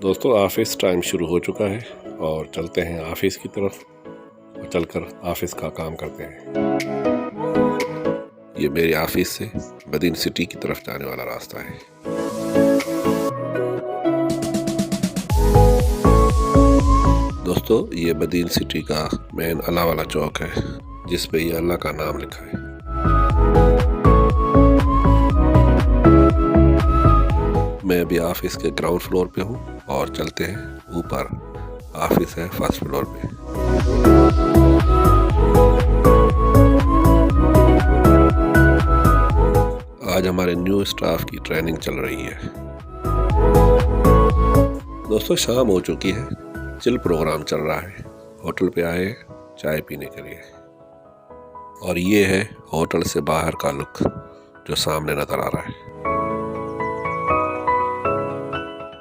दोस्तों office time शुरू हो चुका है और चलते हैं ऑफिस की तरफ और चलकर ऑफिस का काम करते हैं। ये मेरे ऑफिस से बदीन सिटी की तरफ जाने वाला रास्ता है। दोस्तों ये बदीन सिटी का मेन अल्लाह वाला चौक है जिस पे ये अल्लाह का नाम लिखा है। मैं अभी ऑफिस के ग्राउंड फ्लोर पे हूँ और चलते हैं ऊपर। ऑफिस है फर्स्ट फ्लोर पे। आज हमारे न्यू स्टाफ की ट्रेनिंग चल रही है। दोस्तों शाम हो चुकी है, चिल प्रोग्राम चल रहा है। होटल पे आए चाय पीने के लिए और ये है होटल से बाहर का लुक जो सामने नजर आ रहा है।